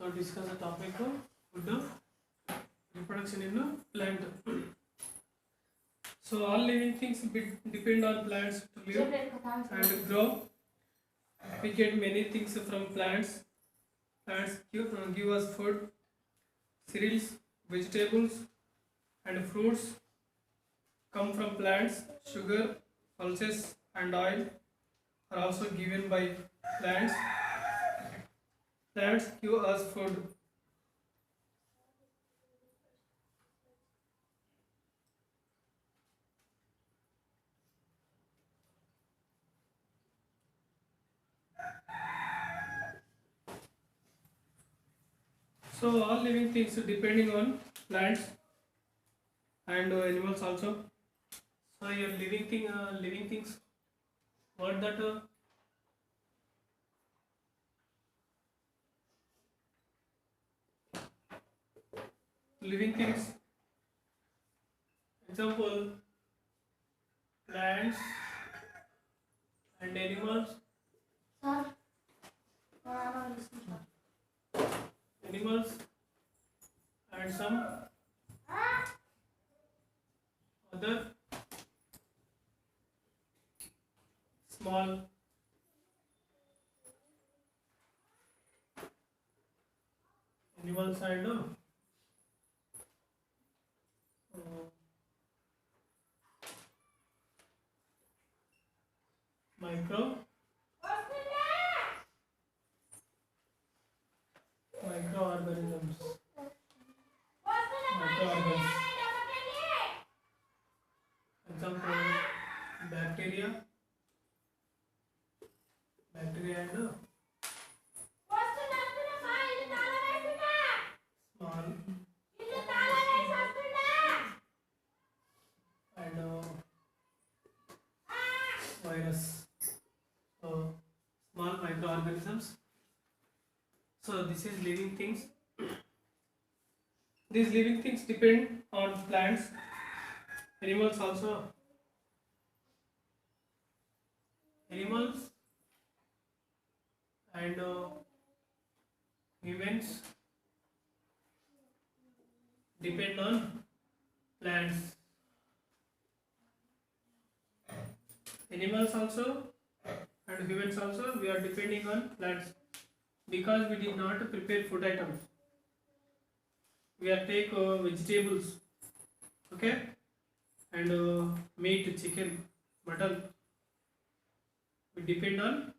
So discuss the topic of food reproduction in plant. So all living things depend on plants to live and grow. We get many things from plants. Plants give us food, cereals, vegetables, and fruits come from plants. Sugar, pulses, and oil are also given by plants. Plants give us food. So all living things depending on plants and animals also. So your living things. What that living things? Example: plants and animals. Animals and some other small animals and micro microorganisms. Microorganisms. Example: bacteria and small and virus. So small microorganisms. So this is living things. These living things depend on plants, animals also. Animals and humans depend on plants. Animals also and humans also, we are depending on plants because we did not prepare food items. We are take vegetables, okay, and meat, chicken, mutton. We depend on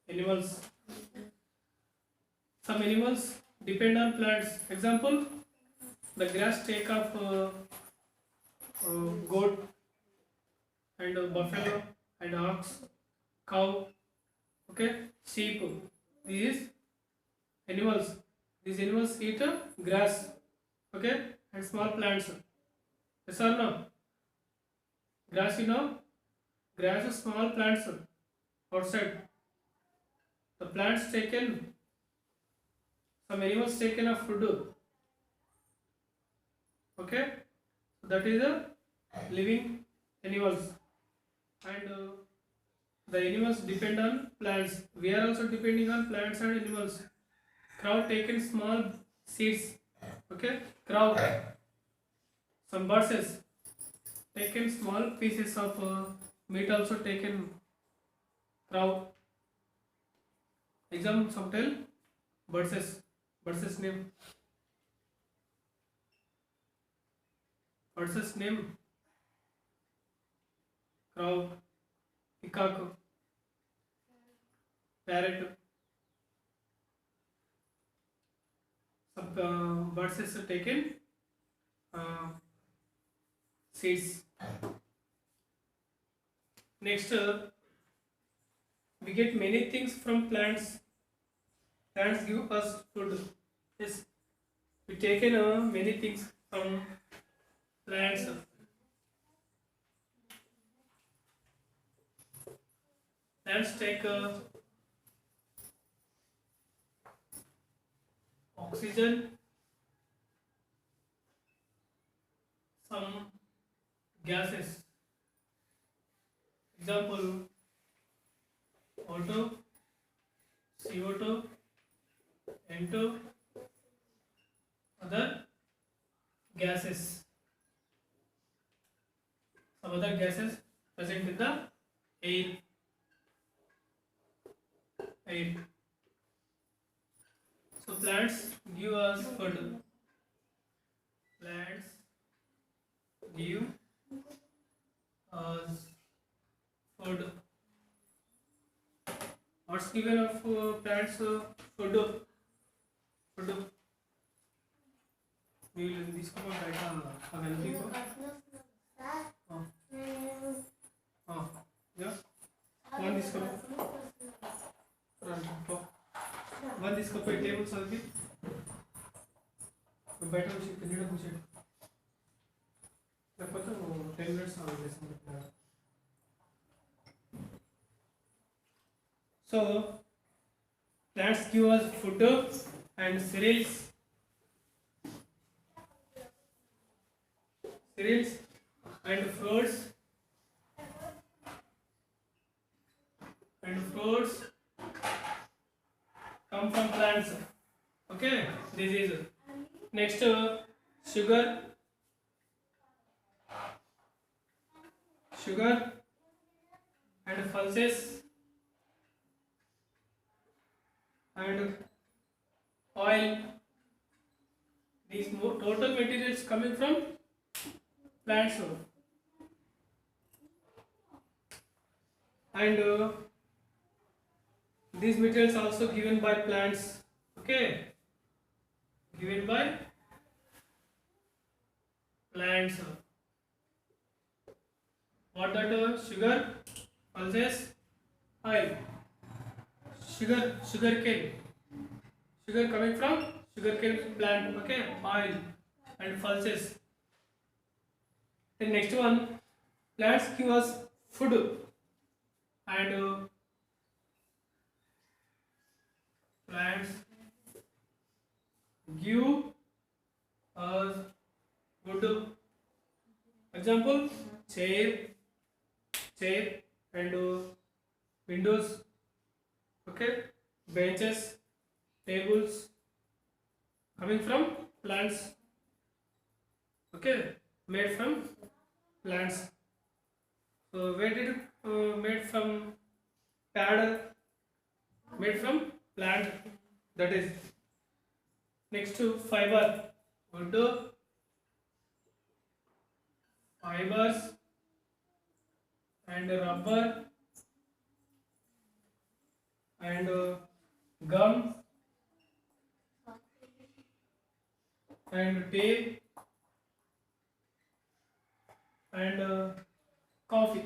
animals. Some animals depend on plants. Example: the grass take of goat and buffalo and ox, cow, okay, sheep. These animals. These animals eat grass, okay, and small plants. Yes or no? Grass, grass is small plants outside. The plants taken, some animals taken of food. Okay, so that is the living animals, and the animals depend on plants. We are also depending on plants and animals. Crow taken small seeds. Okay, crow. Some birds taken small pieces of meat also taken. Crow. Example: some tell birds. Birds name. Birds name: crow, peacock, parrot. Some birds is taken uh, seeds. Next, we get many things from plants. Plants give us food. Yes, we taken many things from plants. Plants take oxygen, some gases. Example: O2, CO2, N2, other gases. Some other gases present in the air. Air. So plants give us food. Plants give us food. What's given of plants food? Food. We will discover right available. Yeah. One discover. One discover table solve. బయట వచ్చి నీడ కూర్చోండి లేకపోతే 10 minutes on చేస్తాను. So plants give us food and cereals and fruits come from plants. Okay, this is next sugar and pulses and oil. These total materials coming from plants and these materials also given by plants. Okay, given by plants. What that sugar, pulses, oil. Sugarcane coming from sugarcane plant. Okay, oil and pulses. The next one, plants give us food and plants give us food. Example, chair and windows. Okay, benches, tables coming from plants. Okay, made from plants. So where did made from pad? Made from plant. That is next to fiber. Wood, fibers and rubber and gum and tape and coffee.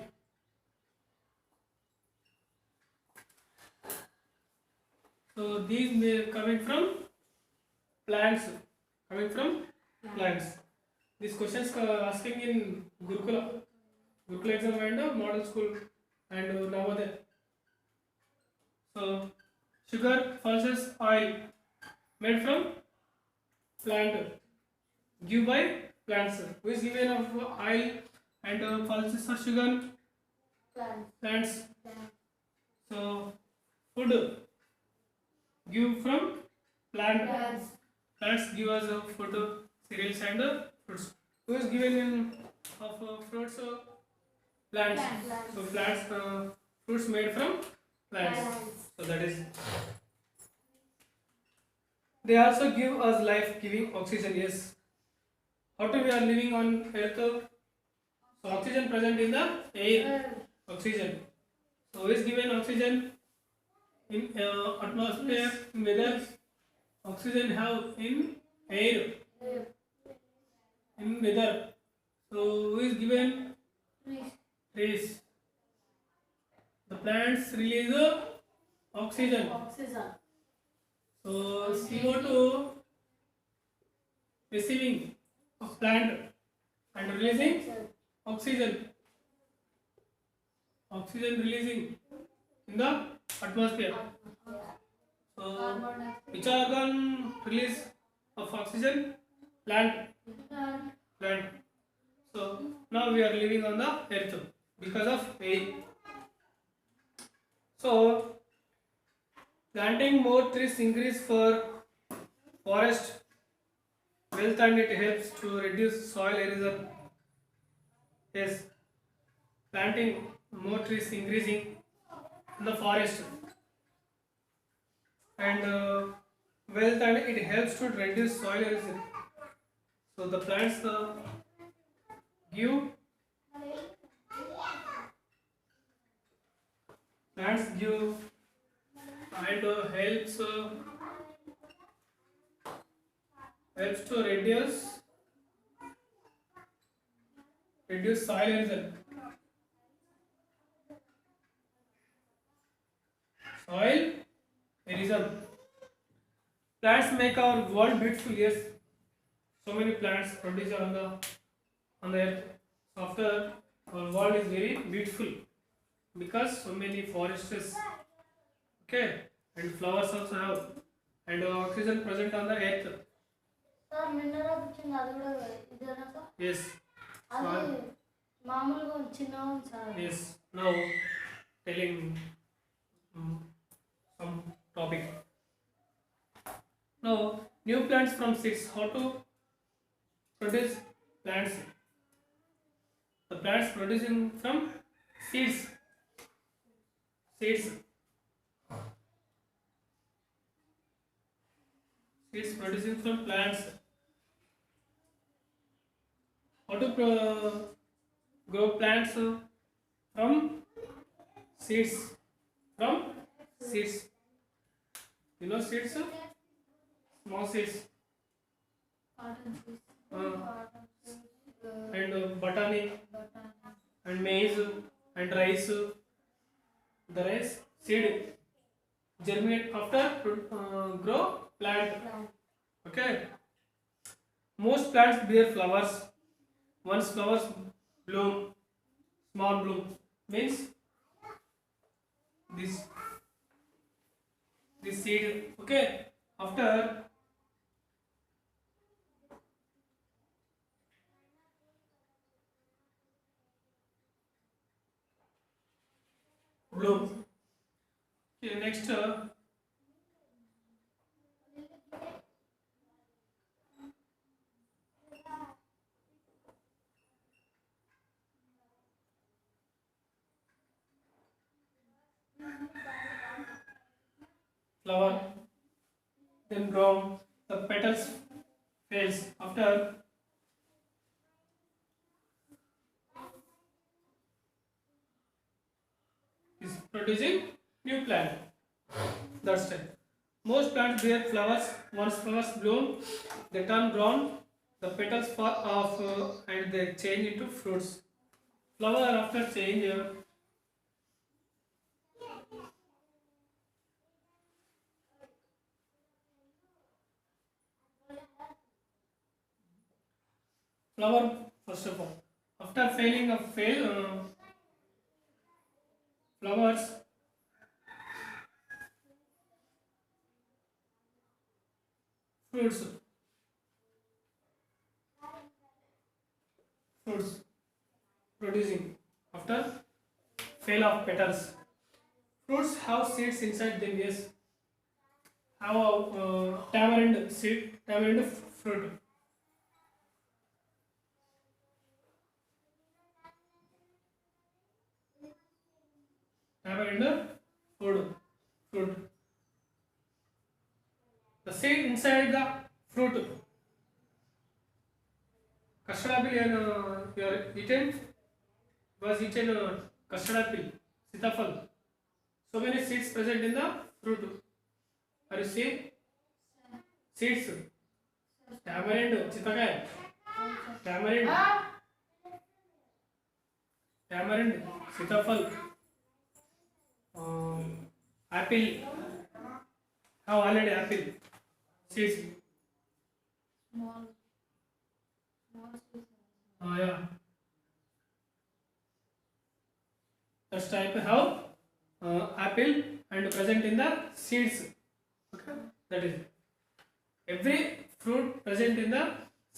So these may coming from plants. These questions asking in Gurukula exam and model school and Navodaya. So sugar, pulses, oil made from plant, give by plants. Who is given of oil and pulses or sugar? Plants. So food give from plants. Plants give us food, cereals and fruits. Who is given in of fruits? Plants. So plants, fruits made from plants. So that is. They also give us life-giving oxygen. Yes. How do we are living on earth? So oxygen present in the air. Oxygen. So who is given oxygen in atmosphere? Whether oxygen have in air, in weather. So who is given? Trees. The plants release oxygen. So CO2 receiving of plant and releasing oxygen. Releasing in the atmosphere. So which organ release of oxygen? Plant. So now we are living on the earth because of air. So planting more trees increase for forest wealth and it helps to reduce soil erosion. Yes, planting more trees, increasing in the forest, and wealth and it helps to reduce soil erosion. So the plants give plants give and helps to reduce soil erosion. Soil erosion. Plants make our world beautiful. Yes, so many plants produce on the earth. After our world is very beautiful because so many forests, okay, and flowers also have, and oxygen present on the earth. Sir mineral వచ్చింది అది కూడా ఇదేనా sir? Yes. అది మామూలుగా చిన్నగా ఉంది sir. Yes. Now telling some topic. Now new plants from seeds. How to produce plants? The plants producing from seeds. Seeds. Seeds producing from plants. How to grow plants from seeds? From seeds. You know seeds? Small seeds. Cotton seeds, Uh, cotton seeds, and botany బఠానీ, and maize and rice. The rice seed germinate after grow plant. Plant. Okay. Most plants bear flowers. Once flowers bloom, small bloom means this seed. Okay. After bloom. Okay, next flower, then ground, the petals fails after is producing new plant. That's it. Most plants bear flowers. Once flowers bloom, they turn brown. The petals fall off and they change into fruits. Flower after change. Flower first of all. After failing of flowers fruits producing after fail of petals. Fruits have seeds inside them. Yes, have a tamarind seed, tamarind fruit. Tamarind fruit. The seed inside the fruit. Custard apple you are eaten was eaten custard apple, sitafal. So many seeds present in the fruit. Are you seeing? Seeds. Tamarind, chitakaya. Tamarind, tamarind, sitafal, apple. Have already apple seeds. Small seeds. Yeah. This type have apple and present in the seeds. Okay, that is every fruit present in the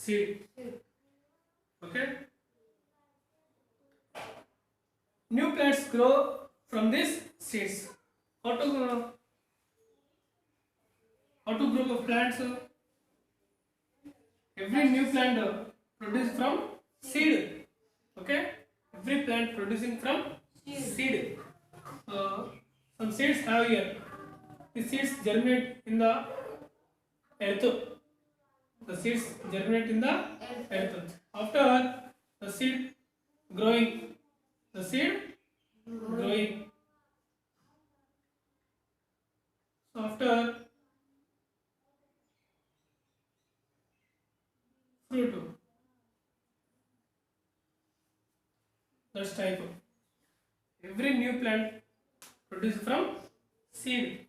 seed. Okay. New plants grow from these seeds. How to grow plants? Every new plant produced from seed. Okay, every plant producing from seed. Some seeds have here. The seeds germinate in the earth. The seeds germinate in the earth. After the seed growing, the seed growing. So after fruit, that's type. Every new plant produced from seed.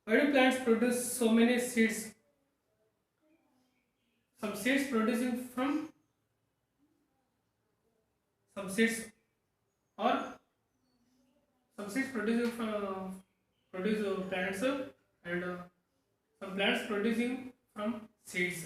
Why do plants produce so many seeds? Some seeds producing from some seeds or some seeds producing from produce plants and some plants producing from seeds.